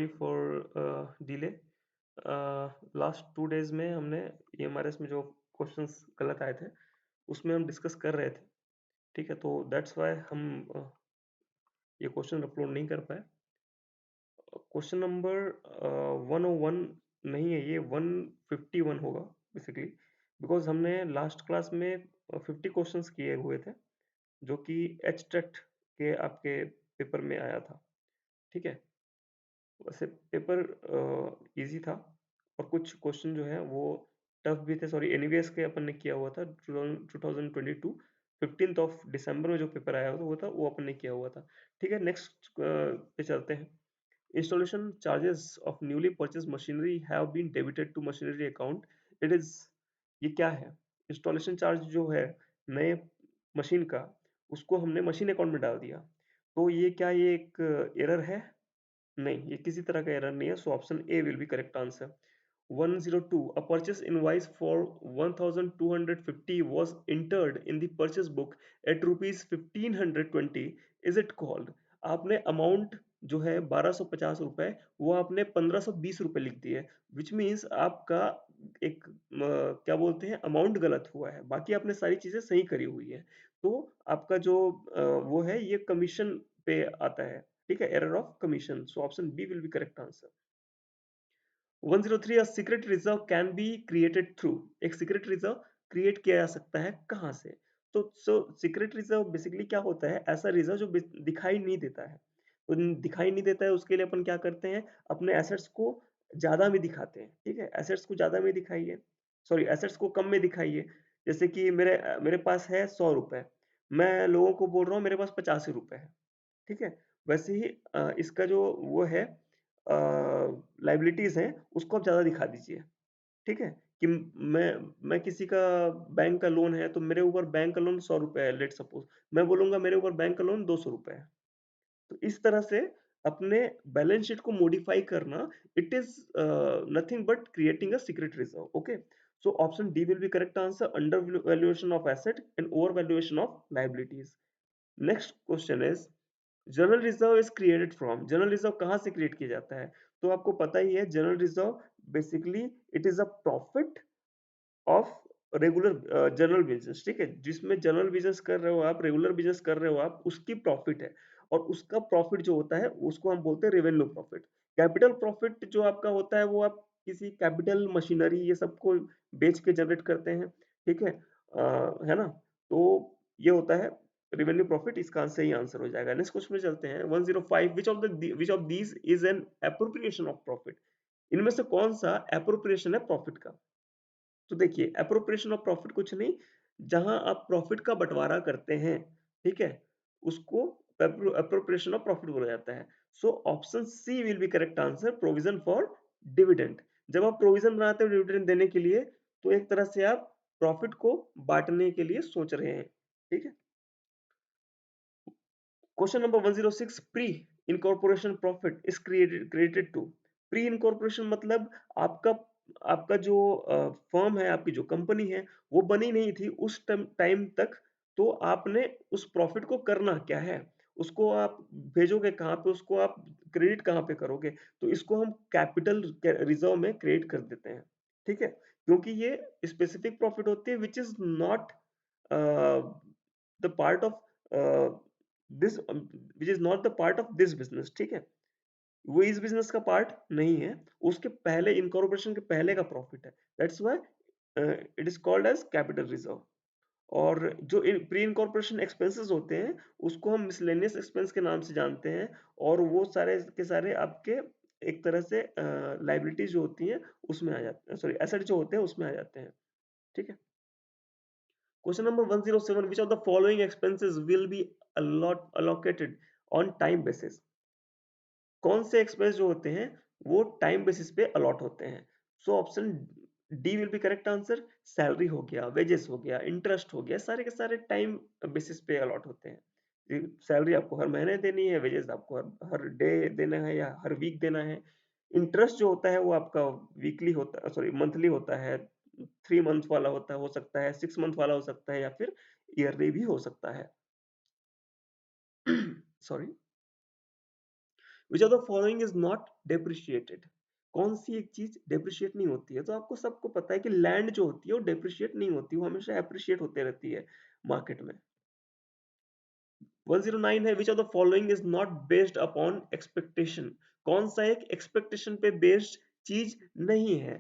Sorry for delay. Last 2 days में हमने EMRS में जो क्वेश्चंस गलत आए थे उसमें हम डिस्कस कर रहे थे। ठीक है, तो दैट्स वाई हम ये क्वेश्चन अपलोड नहीं कर पाए। क्वेश्चन नंबर 101 नहीं है, ये 151 होगा बेसिकली, बिकॉज हमने लास्ट क्लास में 50 क्वेश्चंस किए हुए थे जो कि HTET के आपके पेपर में आया था। ठीक है, वैसे पेपर इजी था और कुछ क्वेश्चन जो है वो टफ भी थे। सॉरी, एनवीएस के अपन ने किया हुआ था 2022 15 दिसंबर में जो पेपर आया हुआ था वो अपन ने किया हुआ था। ठीक है, नेक्स्ट पे चलते हैं। Installation charges of newly purchase machinery have been debited to machinery account. It is, ये क्या है? इंस्टॉलेशन चार्ज जो है नए मशीन का, उसको हमने मशीन अकाउंट में डाल दिया, तो ये क्या, ये एक एरर है? नहीं, ये किसी तरह का एरर नहीं है, so option A will be correct answer. 102, a purchase invoice for 1250 was entered in the purchase book at rupees 1520, is it called? आपने अमाउंट जो है 1250 रुपए, वो आपने 1520 रुपए लिख दिए, विच मीन्स आपका एक क्या बोलते हैं, अमाउंट गलत हुआ है, बाकी आपने सारी चीजें सही करी हुई है। तो आपका जो वो है ये कमीशन पे आता है। ठीक है, error of commission, so option B will be correct answer. 103, secret reserve can be created through. एक सीक्रेट रिजर्व क्रिएट किया जा सकता है कहाँ से? तो सीक्रेट रिजर्व बेसिकली क्या होता है? ऐसा रिजर्व जो दिखाई नहीं देता है। तो दिखाई नहीं देता है, उसके लिए अपन क्या करते हैं, अपने एसेट्स को ज्यादा में दिखाते हैं। ठीक है, एसेट्स को ज्यादा में दिखाइए, सॉरी एसेट्स को कम में दिखाइए। जैसे कि मेरे पास है 100 रुपए, मैं लोगों को बोल रहा हूँ मेरे पास 85 रुपए है। ठीक है, वैसे ही इसका जो वो है लाइबिलिटीज हैं, उसको आप ज़्यादा दिखा दीजिए। ठीक है, कि मैं किसी का बैंक का लोन है, तो मेरे ऊपर बैंक का लोन 100 रुपए है, लेट सपोज मैं बोलूंगा मेरे ऊपर बैंक का लोन 200 रुपए है। तो इस तरह से अपने बैलेंस शीट को मॉडिफाई करना, it is nothing but creating a secret reserve. Okay, so option D will be correct answer, under valuation of asset and over valuation of liabilities. Next question is, general reserve is created from. General reserve कहाँ से create किया जाता है? तो आपको पता ही है, general reserve basically it is a profit of regular general business. ठीक है, जिसमें जनरल बिजनेस कर रहे हो आप, रेगुलर बिजनेस कर रहे हो आप, उसकी प्रॉफिट है। और उसका प्रॉफिट जो होता है उसको हम बोलते हैं रेवेन्यू प्रॉफिट। कैपिटल प्रॉफिट जो आपका होता है वो आप किसी कैपिटल मशीनरी ये सबको बेच के जनरेट करते हैं। ठीक है, है ना? तो ये होता है रेवेन्यू प्रॉफिट, इसका आंसर ही आंसर हो जाएगा। नेक्स्ट क्वेश्चन में चलते हैं। 105, which of these is an appropriation of profit. इनमें से कौन सा एप्रोप्रिएशन है प्रॉफिट का? तो देखिए, एप्रोप्रिएशन ऑफ प्रॉफिट कुछ नहीं, जहां आप प्रॉफिट का बंटवारा करते हैं, ठीक है, उसको एप्रोप्रिएशन ऑफ प्रॉफिट बोला जाता है। So option C will be correct answer, provision for dividend. जब आप प्रोविजन बनाते हो डिविडेंड देने के लिए, तो एक तरह से आप प्रॉफिट को बांटने के लिए सोच रहे हैं। ठीक है, question number 106, pre incorporation profit is created to. Pre incorporation मतलब आपका आपका जो फर्म है, आपकी जो कंपनी है, वो बनी नहीं थी उस टाइम तक। तो आपने उस प्रॉफिट को करना क्या है, उसको आप भेजोगे कहाँ पे, उसको आप क्रेडिट कहाँ पे करोगे? तो इसको हम कैपिटल रिजर्व में क्रिएट कर देते हैं। ठीक है, क्योंकि ये स्पेसिफिक प्रॉफिट होती है which is not the part of this, which is not the part of this business. ठीक है, वो इस बिजनेस का पार्ट नहीं है, उसके पहले इनकॉर्पोरेशन के पहले का प्रॉफिट है। That's why it is called as capital reserve. और जो प्री इनकॉर्पोरेशन एक्सपेंसेस होते हैं उसको हम मिसलेनियस एक्सपेंस के नाम से जानते हैं, और वो सारे के सारे आपके एक तरह से लाइबिलिटीज जो होती हैं उसमें आ जाते हैं, सॉरी एसेट जो होते हैं उसमें आ जाते हैं। ठीक है, question number 107, which of the following expenses will be allocated on time basis? कौन से एक्सपेंस जो होते हैं वो टाइम बेसिस पे अलॉट होते हैं? So option D will be correct answer. Salary हो गया, वेजेस हो गया, इंटरेस्ट हो गया, सारे के सारे टाइम बेसिस पे अलॉट होते हैं। सैलरी आपको हर महीने देनी है, वेजेस आपको हर डे देना है या हर वीक देना है। इंटरेस्ट जो होता है वो आपका वीकली होता है, सॉरी मंथली होता है, 3 मंथ वाला होता है, हो सकता है 6 मंथ वाला हो सकता है, या फिर ईयरली भी हो सकता है। Sorry, which of the following is not depreciated? कौन सी एक चीज डेप्रिशिएट नहीं होती है? तो आपको सबको पता है कि लैंड जो होती है वो डेप्रिशिएट नहीं होती, वो हमेशा एप्रिशिएट होते रहती है मार्केट में। 109 है, which of the following is not based upon expectation? कौन सा एक एक्सपेक्टेशन पे बेस्ड चीज नहीं है?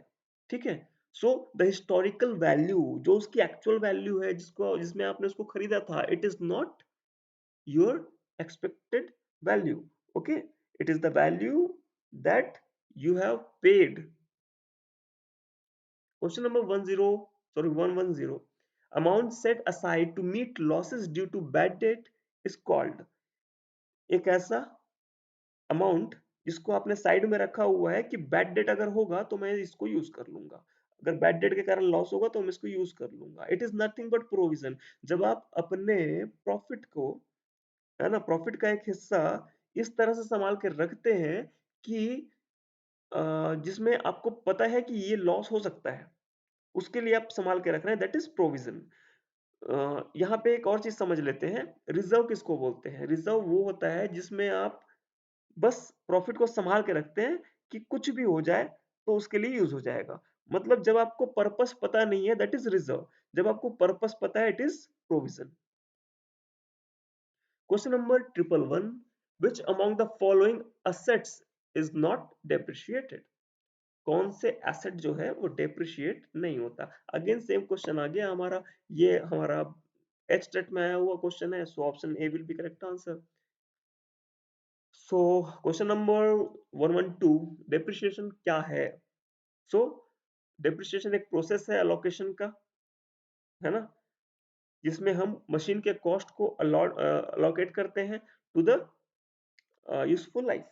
ठीक है। सो द हिस्टोरिकल वैल्यू, जो उसकी एक्चुअल वैल्यू है, जिसको जिसमें आपने उसको खरीदा था, it is not your expected value. Okay, it is the value that you have paid. Question number 110, amount set aside to meet losses due to bad debt is called? एक ऐसा amount जिसको आपने साइड में रखा हुआ है कि bad debt अगर होगा तो मैं इसको यूज कर लूंगा, अगर बैड डेट के कारण लॉस होगा तो मैं इसको यूज कर लूंगा। It is nothing but provision. जब आप अपने प्रॉफिट को, है ना, प्रॉफिट का एक हिस्सा इस तरह से संभाल के रखते हैं कि जिसमें आपको पता है कि ये लॉस हो सकता है, उसके लिए आप संभाल के रख रहे हैं, दैट इज प्रोविजन। यहाँ पे एक और चीज समझ लेते हैं, रिजर्व किसको बोलते हैं? रिजर्व वो होता है जिसमें आप बस प्रॉफिट को संभाल के रखते हैं कि कुछ भी हो जाए तो उसके लिए यूज हो जाएगा। मतलब जब आपको पर्पस पता नहीं है, दैट इज रिजर्व। जब आपको पर्पस पता है, it is provision. Question number 111, which among the following assets is not depreciated? कौन से एसेट जो है वो डेप्रिशिएट नहीं होता? अगेन सेम क्वेश्चन आ गया हमारा, ये हमारा एच टेट में आया हुआ क्वेश्चन है, so option A will be correct answer. So question number 112, depreciation क्या है? सो डेप्रिशिएशन एक प्रोसेस है अलोकेशन का, है ना, जिसमें हम मशीन के कॉस्ट को अलोकेट करते हैं to the useful life.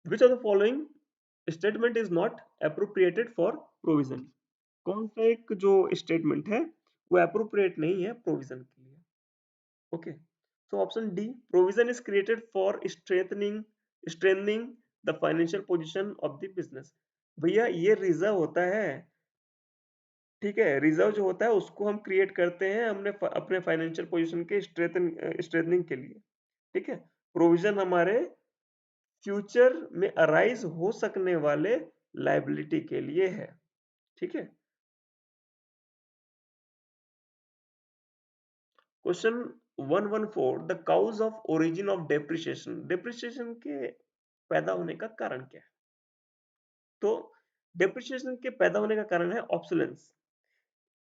Which of the following statement is not appropriated for provision? कौन सा एक जो स्टेटमेंट है वो appropriate नहीं है प्रोविजन के लिए? Okay, so option D, provision is created for strengthening the financial position of the business. भैया ये रिजर्व होता है, ठीक है, रिजर्व जो होता है उसको हम क्रिएट करते हैं हमने अपने फाइनेंशियल पोजीशन के स्ट्रेंथनिंग के लिए, ठीक है। प्रोविजन हमारे फ्यूचर में अराइज हो सकने वाले लायबिलिटी के लिए है, ठीक है। Question 114, the cause of origin of depreciation? Depreciation के पैदा होने का कारण क्या है? तो डेप्रिसिएशन के पैदा होने का कारण है ऑब्सोलेंस।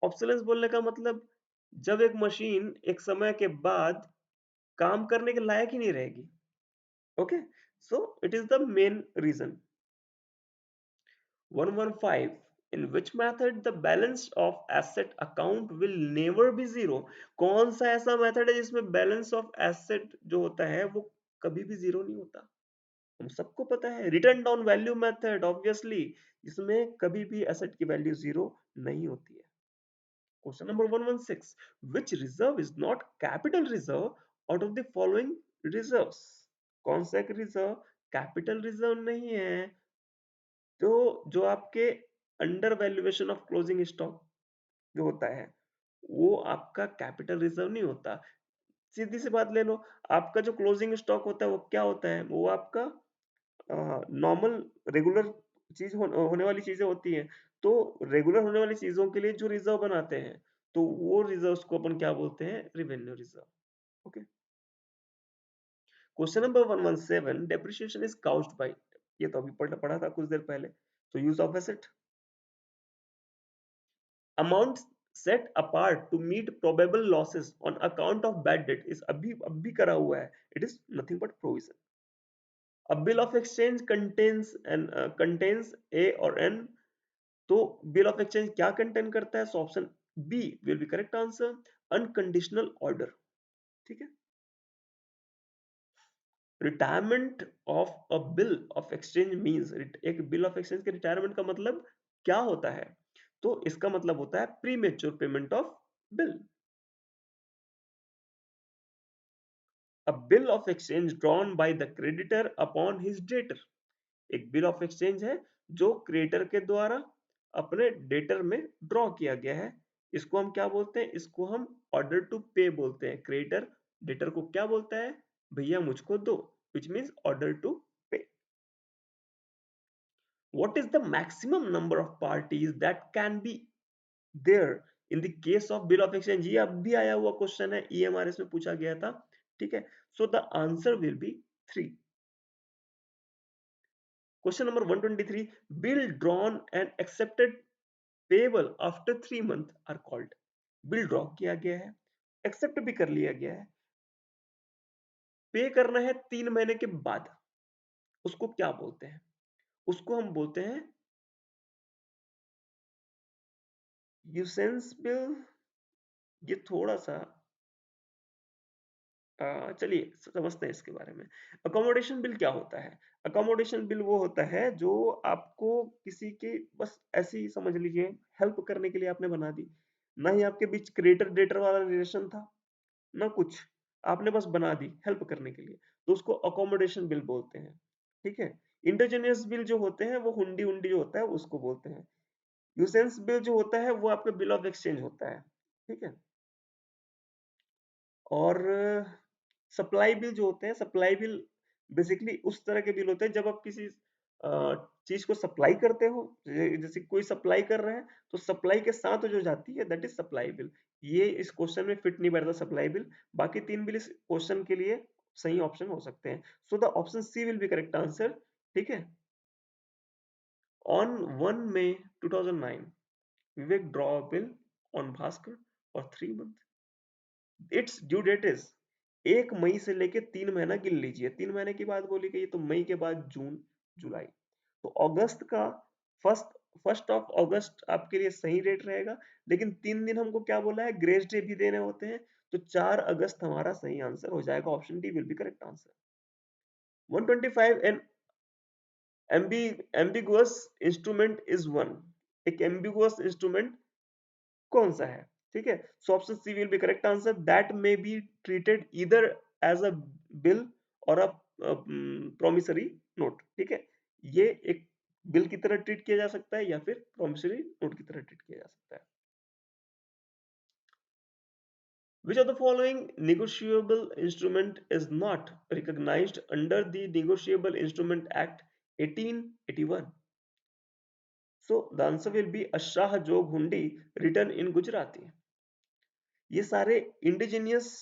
ऑब्सोलेंस बोलने का मतलब जब एक मशीन एक समय के बाद काम करने के लायक ही नहीं रहेगी। Okay, so it is the main reason. 115, in which method the balance of asset account will never be zero? कौन सा ऐसा मेथड है जिसमें बैलेंस ऑफ एसेट जो होता है वो कभी भी जीरो नहीं होता? हम सबको पता है return down value method, obviously इसमें कभी भी एसेट की वैल्यू जीरो नहीं होती है। Question number 116, which reserve is not capital reserve out of the following reserves? कौन सा एक रिजर्व कैपिटल रिजर्व नहीं है? तो जो आपके under valuation of closing stock जो होता है वो आपका कैपिटल रिजर्व नहीं होता। सीधी सी बात ले लो, आपका जो क्लोजिंग स्टॉक होता है वो क्या होता है? वो आपका नॉर्मल रेगुलर होने वाली चीजें होती हैं। तो रेगुलर होने वाली चीजों के लिए जो रिजर्व बनाते हैं, तो वो रिजर्व्स को अपन क्या बोलते हैं? Revenue reserve. Okay, question number 117, depreciation is caused bye? ये तो अभी पढ़ा था कुछ देर पहले। तो use of asset, amount set apart to meet probable losses on account of bad debt is अभी करा हुआ है, it is nothing but provision. A bill of exchange contains A or N, तो bill of exchange क्या contain करता है? So option B will be correct answer, unconditional order, ठीक है। Retirement of a bill of exchange means, एक bill of exchange के retirement का मतलब क्या होता है? तो इसका मतलब होता है pre mature payment of bill. A bill of exchange drawn by the creditor upon his debtor, एक बिल ऑफ एक्सचेंज है जो क्रेडिटर के द्वारा अपने डेटर में ड्रॉ किया गया है, इसको हम क्या बोलते हैं? इसको हम ऑर्डर टू पे बोलते हैं, क्रेडिटर डेटर को क्या बोलता है, भैया मुझको दो, which means order to pay. What is the maximum number of parties that can be there in the case of bill of exchange? ये अब भी आया हुआ क्वेश्चन है, EMRS में पूछा गया था, ठीक है। So the answer will be 3. Question number 123, bill drawn and accepted payable after 3 months are called. Bill draw किया गया है, एक्सेप्ट भी कर लिया गया है, पे करना है 3 महीने के बाद, उसको क्या बोलते हैं? उसको हम बोलते हैं यूसेंस बिल। ये थोड़ा सा चलिए समझते हैं इसके बारे में। अकोमोडेशन बिल क्या होता है? अकोमोडेशन बिल वो होता है जो आपको किसी के बस ऐसे ही समझ लीजिए हेल्प करने के लिए आपने बना दी। ना ही आपके बीच क्रेडिटर डेटर वाला रिलेशन था, ना कुछ। आपने बस बना दी हेल्प करने के लिए, तो उसको अकोमोडेशन बिल बोलते हैं, ठीक है। इंटरजेनियस बिल जो होते हैं वो हुंडी-वुंडी जो होता है उसको बोलते हैं। यूसेंस बिल जो होता है वो आपका बिल ऑफ एक्सचेंज होता है, ठीक है। और सप्लाई बिल जो होते हैं, सप्लाई बिल बेसिकली उस तरह के बिल होते हैं जब आप किसी चीज को सप्लाई करते हो, जैसे कोई सप्लाई कर रहा है तो सप्लाई के साथ जो जाती है दैट इज सप्लाई बिल। ये इस क्वेश्चन में फिट नहीं बैठता सप्लाई बिल। बाकी 3 बिल इस क्वेश्चन के लिए सही ऑप्शन हो सकते हैं। So the option C will be correct answer, ठीक है। On 1 May 2009 Vivek draw a bill on Bhaskar for 3 month. Its due date is 1 मई से लेके 3 महीना गिन लीजिए। 3 महीने की बात बोली गई तो मई के बाद जून, जुलाई, तो अगस्त का फर्स्ट फर्स्ट ऑफ अगस्त आपके लिए सही डेट रहेगा। लेकिन 3 दिन हमको क्या बोला है, ग्रेस डे भी देने होते हैं, तो 4 अगस्त हमारा सही आंसर हो जाएगा। Option D will be correct answer. 125 an ambiguous instrument is one. एक एम्बिगुअस इंस्ट्रूमेंट कौन सा है, ठीक है। So option C will be correct answer, that may be treated either as a bill और अ प्रोमिसरी नोट, ठीक है। ये एक बिल की तरह ट्रीट किया जा सकता है या फिर प्रोमिसरी नोट की तरह ट्रीट किया जा सकता है। Which of the following negotiable instrument is not recognized under the Negotiable Instrument Act 1881? So the answer will be Ashah Jog Hundi, written in Gujarati. ये सारे इंडिजिनियस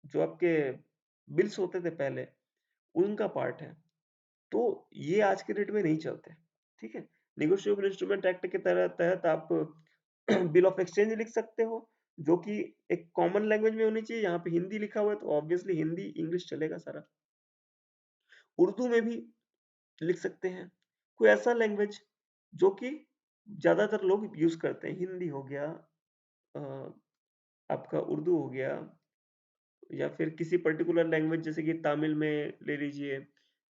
जो आपके बिल्स होते थे पहले, उनका पार्ट है। तो ये आज के डेट में नहीं चलते, ठीक है। नेगोशिएबल इंस्ट्रूमेंट एक्ट के तहत आप बिल ऑफ एक्सचेंज लिख सकते हो, जो कि एक कॉमन लैंग्वेज में होनी चाहिए। यहाँ पे हिंदी लिखा हुआ है तो ऑब्वियसली हिंदी इंग्लिश चलेगा सारा। उर्दू में भी लिख सकते हैं, कोई ऐसा लैंग्वेज जो कि ज्यादातर लोग यूज करते हैं। हिंदी हो गया, अ, आपका उर्दू हो गया, या फिर किसी पर्टिकुलर लैंग्वेज जैसे कि तमिल में ले लीजिए,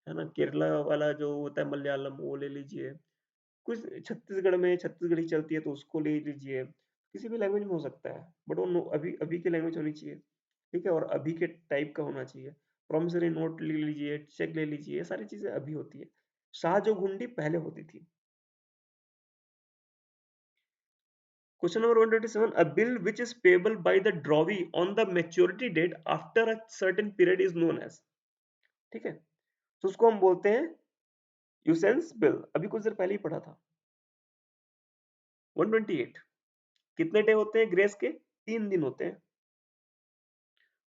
है ना, केरला वाला जो होता है मलयालम वो ले लीजिए, कुछ छत्तीसगढ़ में छत्तीसगढ़ी चलती है तो उसको ले लीजिए। किसी भी लैंग्वेज में हो सकता है, बट वो अभी अभी की लैंग्वेज होनी चाहिए, ठीक है, और अभी के टाइप का होना चाहिए। प्रोमिसरी नोट ले लीजिए, चेक ले लीजिए, ये सारी चीजें अभी होती है। शाहजोगुंडी पहले होती थी। Question number 127, a bill which is payable by the drawee on the maturity date after a certain period is known as, ठीक है। तो उसको हम बोलते हैं यूसेंस बिल। अभी कुछ देर पहले ही पढ़ा था। 128, कितने डे होते हैं ग्रेस के, 3 दिन होते हैं।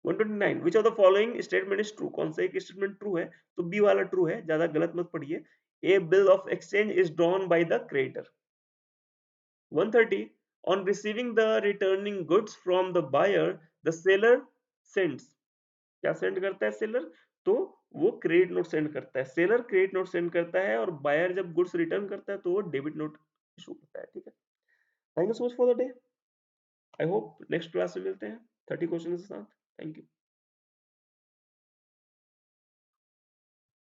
129, which of the following statement is true? कौन सा एक स्टेटमेंट ट्रू है? तो बी वाला ट्रू है, ज्यादा गलत मत पढ़िए। A bill of exchange is drawn by the creditor. 130, on receiving the returning goods from the buyer, the seller sends, क्या सेंड करता है सेलर? तो वो क्रेडिट नोट सेंड करता है। सेलर क्रेडिट नोट सेंड करता है और बायर जब गुड्स रिटर्न करता है तो वो डेबिट नोट इशू करता है, ठीक है। Thank you so much for the day. I hope next class में मिलते हैं 30 क्वेश्चन के साथ। Thank you.